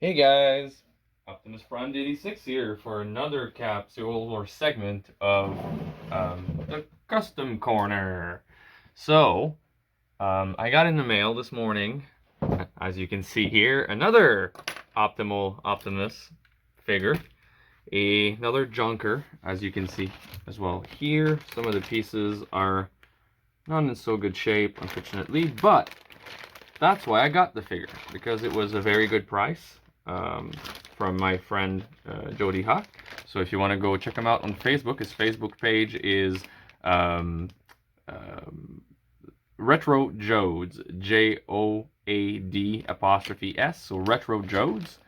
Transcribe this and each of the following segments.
Hey guys, Optimus Prime 86 here for another capsule or segment of the Custom Corner. So, I got in the mail this morning, as you can see here, another Optimus figure, another junker, as you can see as well here. Some of the pieces are not in so good shape, unfortunately, but that's why I got the figure, because it was a very good price from my friend Jody Huck. So if you want to go check him out on Facebook, his Facebook page is um, Retro Jodes, Joad''S, so Retro Jodes.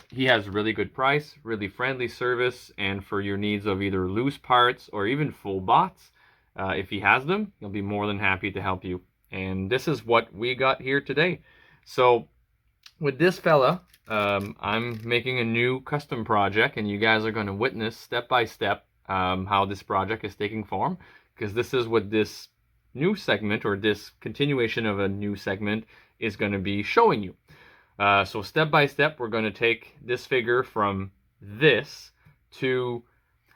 He has really good price, really friendly service, and for your needs of either loose parts or even full bots, if he has them, he'll be more than happy to help you. And this is what we got here today. So with this fella, I'm making a new custom project, and you guys are going to witness step by step how this project is taking form, because this is what this new segment, or this continuation of a new segment, is going to be showing you. So step by step, we're going to take this figure from this to,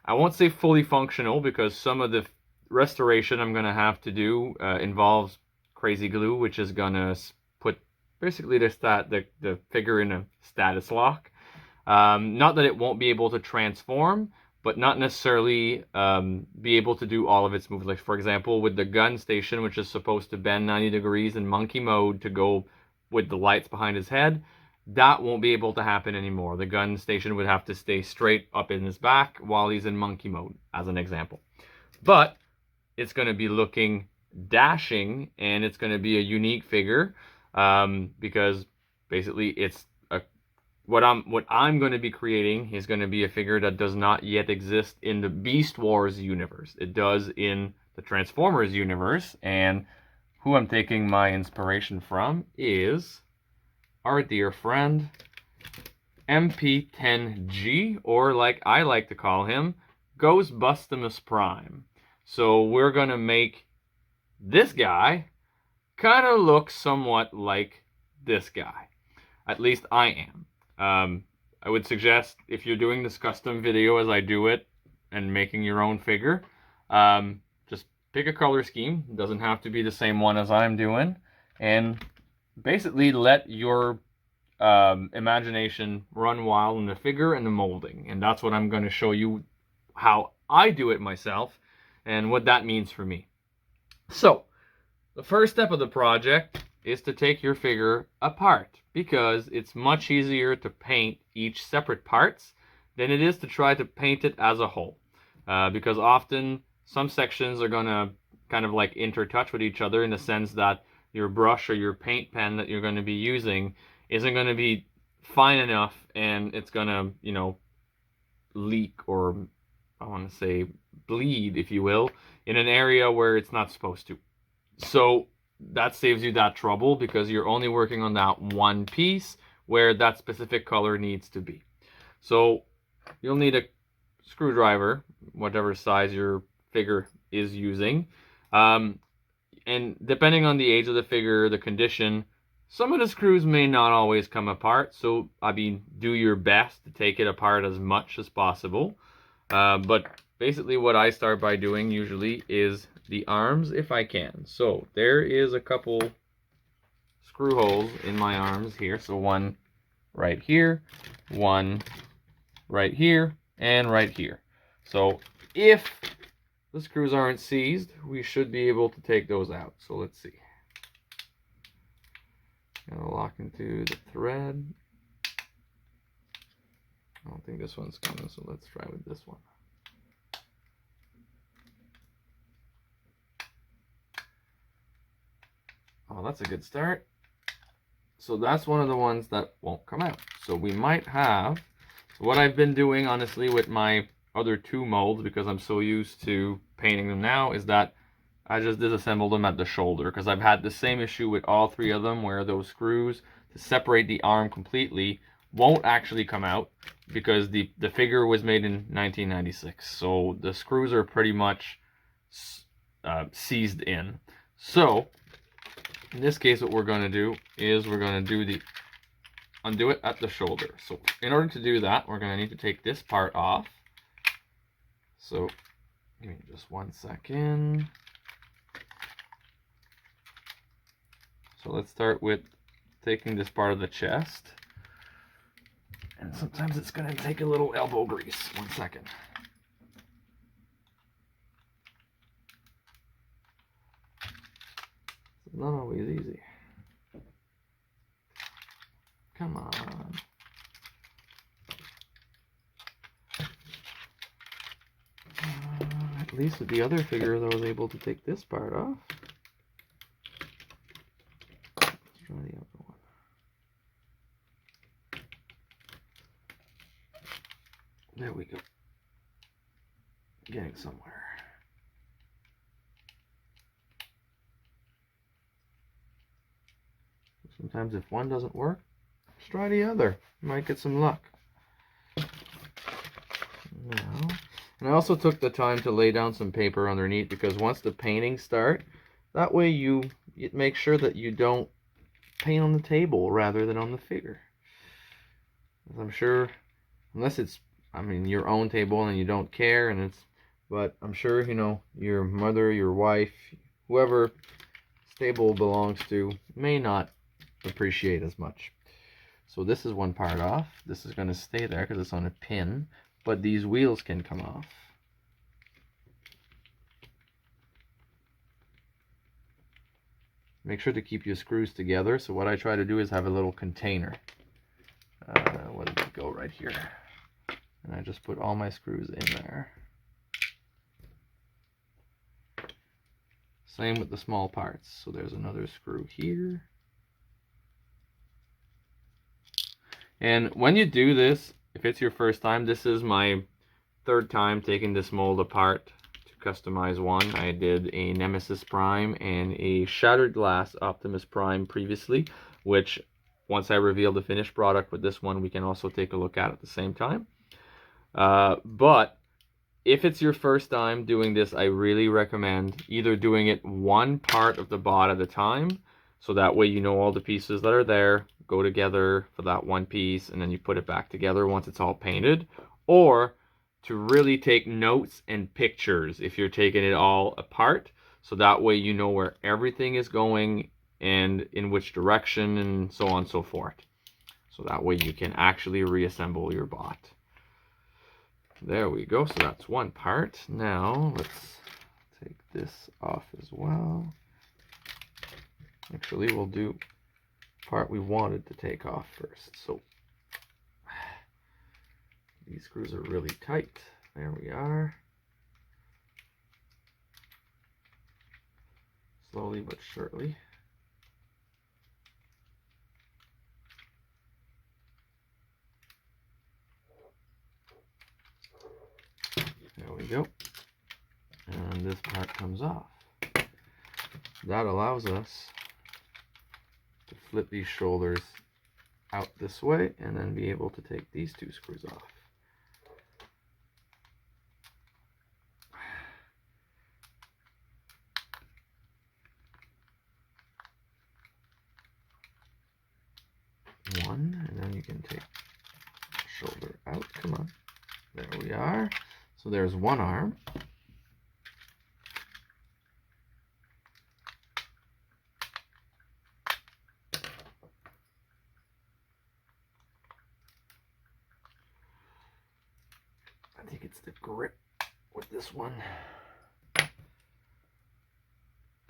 I won't say fully functional, because some of the restoration I'm going to have to do involves crazy glue, which is going to put basically the figure in a status lock. Not that it won't be able to transform, but not necessarily be able to do all of its moves. Like, for example, with the gun station, which is supposed to bend 90 degrees in monkey mode to go with the lights behind his head, that won't be able to happen anymore. The gun station would have to stay straight up in his back while he's in monkey mode, as an example. But it's going to be looking dashing, and it's going to be a unique figure, because basically it's what I'm going to be creating is going to be a figure that does not yet exist in the Beast Wars universe. It does in the Transformers universe, and who I'm taking my inspiration from is our dear friend Ep1, or like I like to call him, Optimus Prime. So we're going to make this guy kind of look somewhat like this guy. At least I am. I would suggest, if you're doing this custom video as I do it and making your own figure, just pick a color scheme. It doesn't have to be the same one as I'm doing, and basically let your imagination run wild in the figure and the molding. And that's what I'm going to show you, how I do it myself and what that means for me. So the first step of the project is to take your figure apart, because it's much easier to paint each separate parts than it is to try to paint it as a whole. Because often some sections are going to kind of like intertouch with each other, in the sense that your brush or your paint pen that you're going to be using isn't going to be fine enough, and it's going to, leak, or I want to say bleed, if you will, in an area where it's not supposed to. So that saves you that trouble, because you're only working on that one piece where that specific color needs to be. So you'll need a screwdriver, whatever size your figure is using. And depending on the age of the figure, the condition, some of the screws may not always come apart. So, I mean, do your best to take it apart as much as possible. But basically what I start by doing usually is the arms, if I can. So there is a couple screw holes in my arms here. So one right here, one right here, and right here. So if the screws aren't seized, we should be able to take those out. So let's see. Gonna lock into the thread. I don't think this one's coming, so let's try with this one. Oh, that's a good start. So that's one of the ones that won't come out. So we might have, what I've been doing, honestly, with my other two molds, because I'm so used to painting them now, is that I just disassembled them at the shoulder, because I've had the same issue with all three of them, where those screws to separate the arm completely won't actually come out, because the figure was made in 1996. So the screws are pretty much seized in. So in this case, what we're going to do is we're going to do the undo it at the shoulder. So in order to do that, we're going to need to take this part off. So give me just 1 second. So let's start with taking this part of the chest. And sometimes it's going to take a little elbow grease. 1 second. It's not always easy. Come on. At least with the other figures, I was able to take this part off. Let's try the other one. There we go. Getting somewhere. Sometimes if one doesn't work, let's try the other. You might get some luck. Now, and I also took the time to lay down some paper underneath, because once the painting starts, that way you make sure that you don't paint on the table rather than on the figure. As I'm sure, unless it's, I mean, your own table and you don't care, and but I'm sure, you know, your mother, your wife, whoever this table belongs to may not appreciate as much. So this is one part off. This is going to stay there because it's on a pin, but these wheels can come off. Make sure to keep your screws together. So what I try to do is have a little container. What did it go right here? And I just put all my screws in there. Same with the small parts. So there's another screw here. And when you do this, if it's your first time, this is my third time taking this mold apart to customize one. I did a Nemesis Prime and a Shattered Glass Optimus Prime previously, which once I reveal the finished product with this one, we can also take a look at the same time. But if it's your first time doing this, I really recommend either doing it one part of the bot at a time, so that way you know all the pieces that are there go together for that one piece, and then you put it back together once it's all painted, or to really take notes and pictures if you're taking it all apart, so that way you know where everything is going and in which direction and so on and so forth. So that way you can actually reassemble your bot. There we go. So that's one part. Now let's take this off as well. Actually, we'll do the part we wanted to take off first. So these screws are really tight. There we are. Slowly but surely. There we go. And this part comes off. That allows us to flip these shoulders out this way and then be able to take these two screws off. One, and then you can take shoulder out. Come on. There we are. So there's one arm. I think it's the grip with this one. Come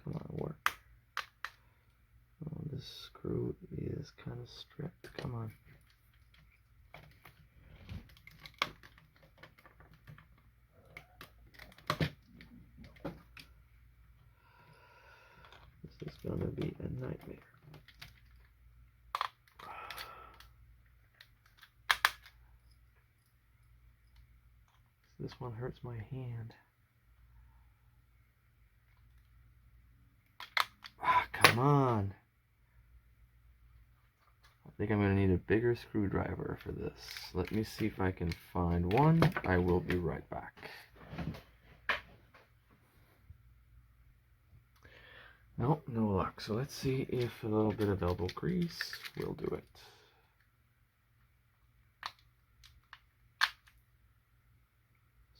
on, work. Oh, this screw is kind of stripped. Come on. This is going to be a nightmare. This one hurts my hand. Ah, come on. I think I'm going to need a bigger screwdriver for this. Let me see if I can find one. I will be right back. No luck. So let's see if a little bit of elbow grease will do it.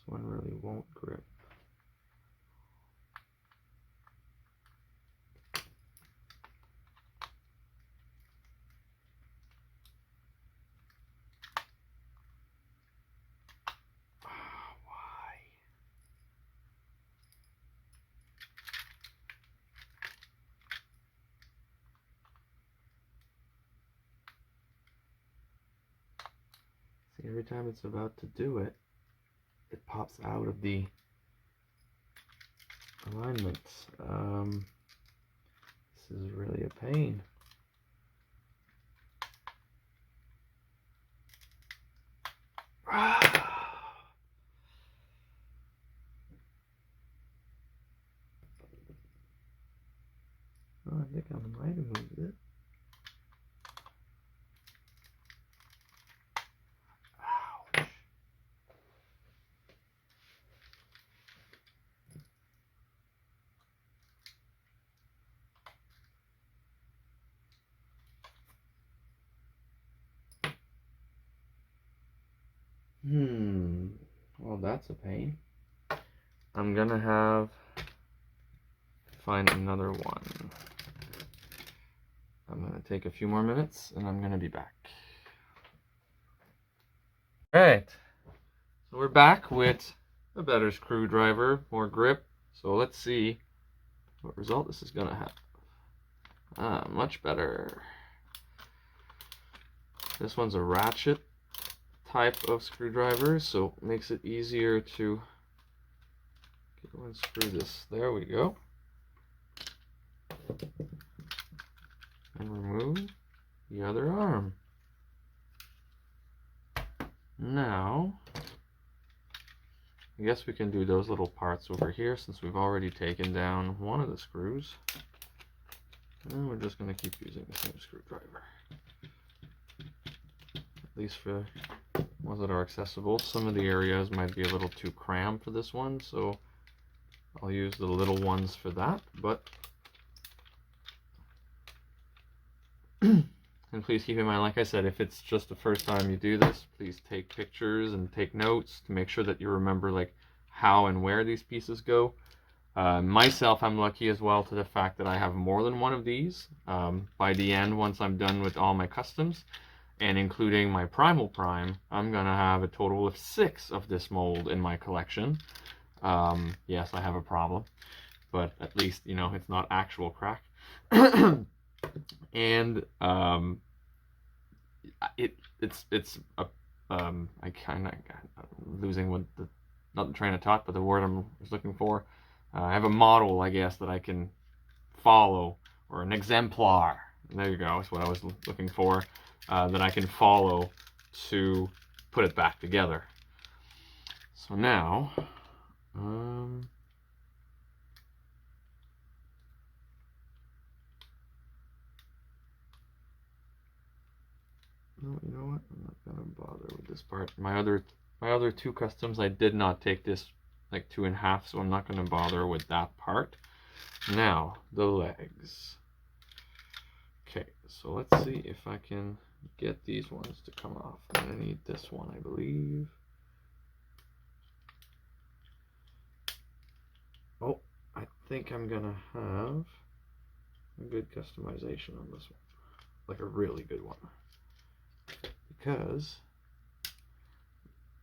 one really won't grip. See, every time it's about to do it, it pops out of the alignment. This is really a pain. Oh, I think I might have moved it. Ouch. Well, that's a pain. I'm gonna have to find another one. I'm gonna take a few more minutes and I'm gonna be back. Alright, so we're back with a better screwdriver, more grip. So let's see what result this is gonna have. Much better. This one's a ratchet type of screwdriver, so it makes it easier to go and screw this. There we go. And remove the other arm. Now, I guess we can do those little parts over here since we've already taken down one of the screws. And we're just going to keep using the same screwdriver. At least for ones that are accessible. Some of the areas might be a little too cramped for this one, so I'll use the little ones for that. But and please keep in mind, like I said, if it's just the first time you do this, please take pictures and take notes to make sure that you remember like how and where these pieces go. Myself, I'm lucky as well to the fact that I have more than one of these. By the end, once I'm done with all my customs, and including my Primal Prime, I'm gonna have a total of 6 of this mold in my collection. Yes, I have a problem, but at least, you know, it's not actual crack. And it's a I kind of losing what the, not the train of thought, but the word I was looking for. I have a model, I guess, that I can follow, or an exemplar. There you go. That's what I was looking for. That I can follow to put it back together. So now, no, you know what? I'm not gonna bother with this part. My other 2 customs, I did not take this like 2 1/2, so I'm not gonna bother with that part. Now the legs. Okay, so let's see if I can get these ones to come off. I'm gonna need this one, I believe. Oh, I think I'm gonna have a good customization on this one, like a really good one, because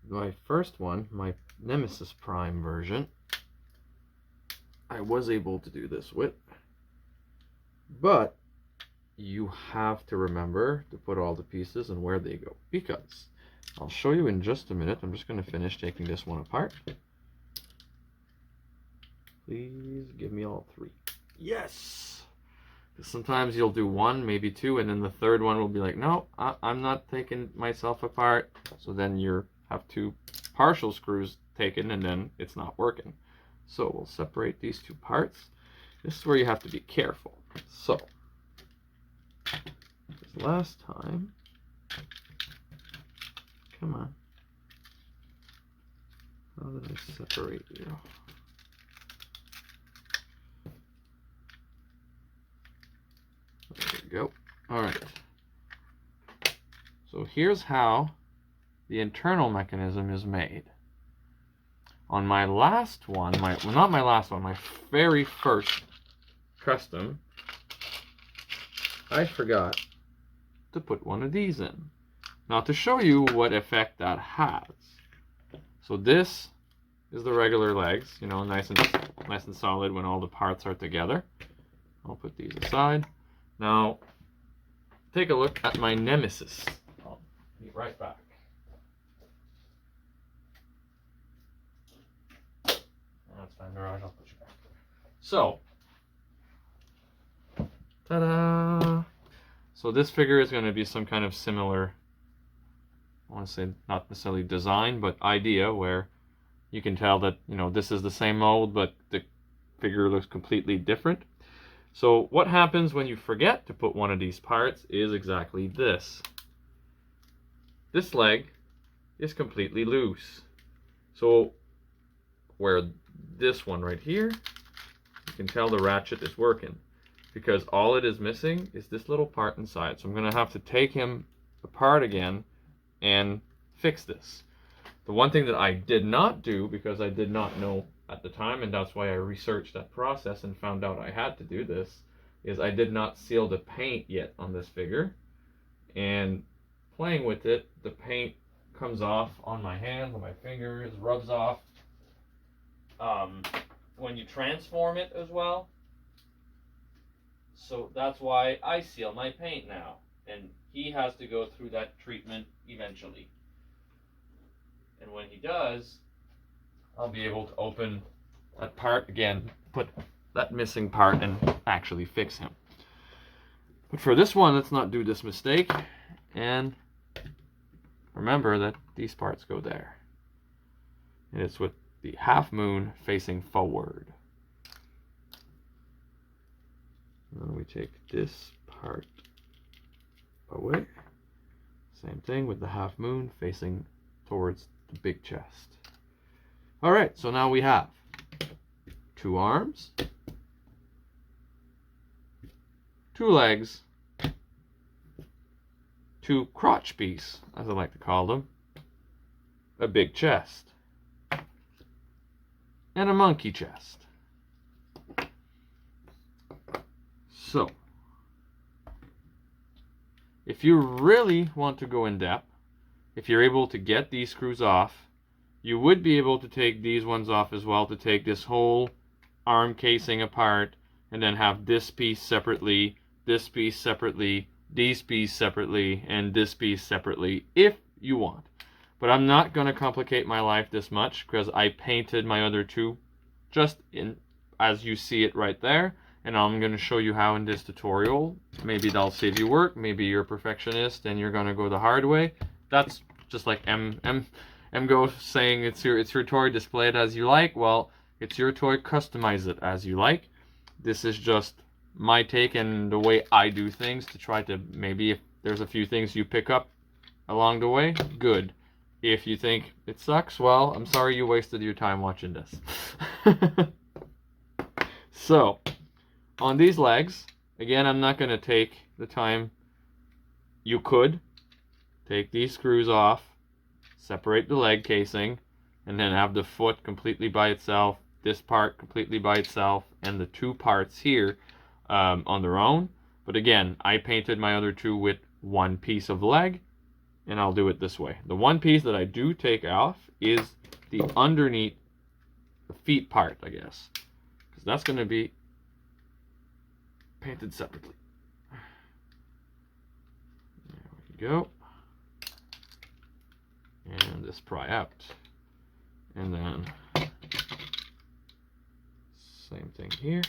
my first one, my Nemesis Prime version, I was able to do this with, but you have to remember to put all the pieces and where they go, because I'll show you in just a minute. I'm just going to finish taking this one apart. Please give me all 3. Yes! Because sometimes you'll do 1, maybe 2, and then the third one will be like, no, I'm not taking myself apart. So then you have 2 partial screws taken, and then it's not working. So we'll separate these 2 parts. This is where you have to be careful. So, this last time, come on. How did I separate you? There we go. Alright. So here's how the internal mechanism is made. on my last one, well, not my last one, my very first custom, I forgot to put one of these in. Now to show you what effect that has. So this is the regular legs, you know, nice and solid when all the parts are together. I'll put these aside. Now take a look at my nemesis. I'll be right back. That's fine, Mirage, I'll put you back. So, ta-da! So this figure is going to be some kind of similar, I want to say not necessarily design, but idea, where you can tell that, you know, this is the same mold, but the figure looks completely different. So what happens when you forget to put one of these parts is exactly this. This leg is completely loose. So where this one right here, you can tell the ratchet is working, because all it is missing is this little part inside. So I'm going to have to take him apart again and fix this. The one thing that I did not do, because I did not know at the time, and that's why I researched that process and found out I had to do this, is I did not seal the paint yet on this figure. And playing with it, the paint comes off on my hands, on my fingers, rubs off when you transform it as well. So that's why I seal my paint now, and he has to go through that treatment eventually. And when he does, I'll be able to open that part again, put that missing part, and actually fix him. But for this one, let's not do this mistake, and remember that these parts go there. And it's with the half moon facing forward. And then we take this part away. Same thing with the half moon facing towards the big chest. Alright, so now we have 2 arms, 2 legs, 2 crotch piece, as I like to call them, a big chest, and a monkey chest. So, if you really want to go in depth, if you're able to get these screws off, you would be able to take these ones off as well, to take this whole arm casing apart and then have this piece separately, this piece separately, these pieces separately, and this piece separately if you want. But I'm not going to complicate my life this much, because I painted my other 2 just in as you see it right there. And I'm going to show you how in this tutorial. Maybe that'll save you work. Maybe you're a perfectionist and you're going to go the hard way. That's just like MGO saying it's your toy, display it as you like. Well, it's your toy, customize it as you like. This is just my take and the way I do things, to try to, maybe if there's a few things you pick up along the way, good. If you think it sucks, well, I'm sorry you wasted your time watching this. So, on these legs, again, I'm not going to take the time. You could take these screws off, separate the leg casing, and then have the foot completely by itself, this part completely by itself, and the 2 parts here on their own. But again, I painted my other 2 with 1 piece of leg, and I'll do it this way. The 1 piece that I do take off is the underneath, the feet part, I guess, because that's going to be painted separately. There we go. And this pry out. And then same thing here.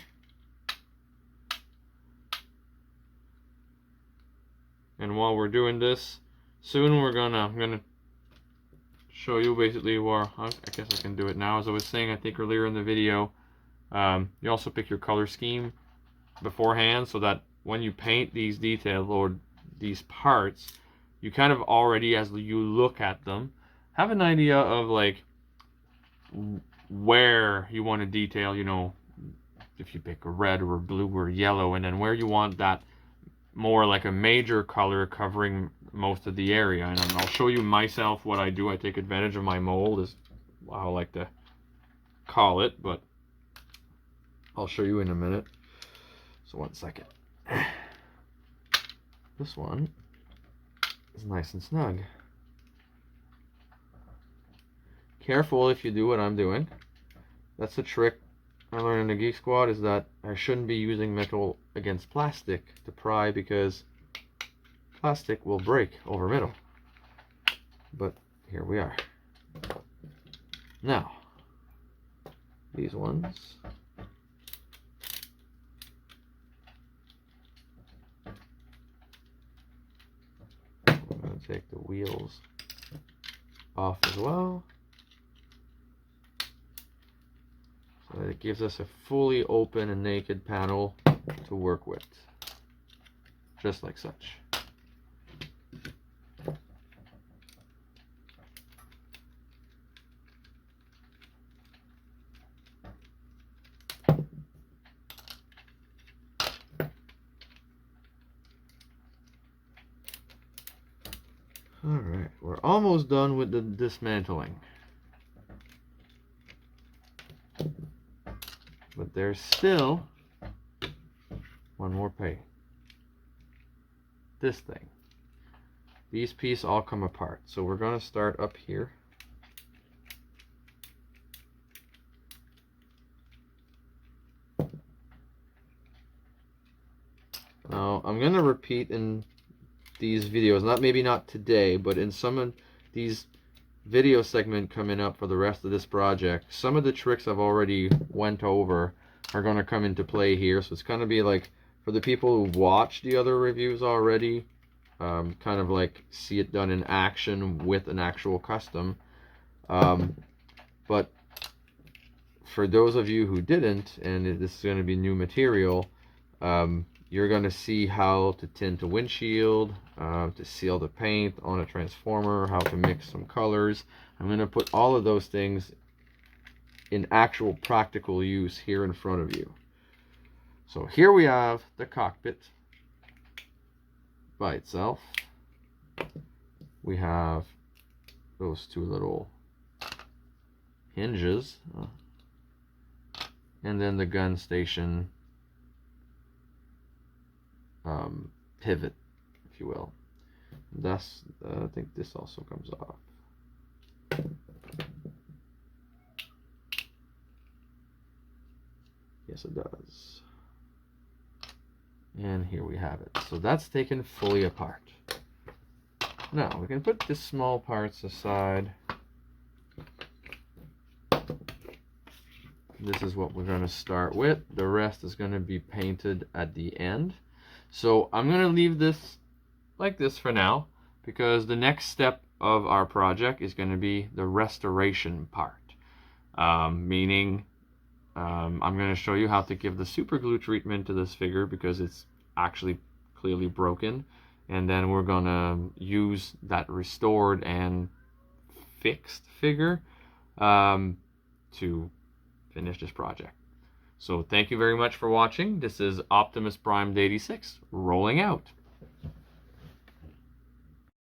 And while we're doing this, soon I'm gonna show you basically where, I guess I can do it now. As I was saying, I think earlier in the video, you also pick your color scheme beforehand, so that when you paint these details or these parts, you kind of already, as you look at them, have an idea of like where you want to detail, you know, if you pick a red or a blue or yellow, and then where you want that more like a major color covering most of the area. And I'll show you myself what I do. I take advantage of my mold, is how I like to call it, but I'll show you in a minute. So 1 second. This one is nice and snug. Careful if you do what I'm doing. That's a trick I learned in the Geek Squad, is that I shouldn't be using metal against plastic to pry, because plastic will break over metal. But here we are. Now, these ones, I'm going to take the wheels off as well, so that it gives us a fully open and naked panel to work with, just like such. Alright, we're almost done with the dismantling. But there's still one more pay. This thing. These pieces all come apart. So we're going to start up here. Now, I'm going to repeat in these videos, maybe not today, but in some of these video segments coming up for the rest of this project, some of the tricks I've already went over are going to come into play here. So it's going to be like, for the people who watched the other reviews already, kind of like see it done in action with an actual custom. But for those of you who didn't, and this is going to be new material, you're going to see how to tint a windshield, to seal the paint on a transformer, how to mix some colors. I'm going to put all of those things in actual practical use here in front of you. So here we have the cockpit by itself. We have those two little hinges, and then the gun station pivot, if you will. That's I think this also comes off. Yes, it does. And here we have it. So that's taken fully apart. Now we can put the small parts aside. This is what we're going to start with. The rest is going to be painted at the end. So I'm going to leave this like this for now, because the next step of our project is going to be the restoration part. Meaning I'm going to show you how to give the super glue treatment to this figure, because it's actually clearly broken. And then we're going to use that restored and fixed figure to finish this project. So thank you very much for watching. This is Optimus Prime 86 rolling out.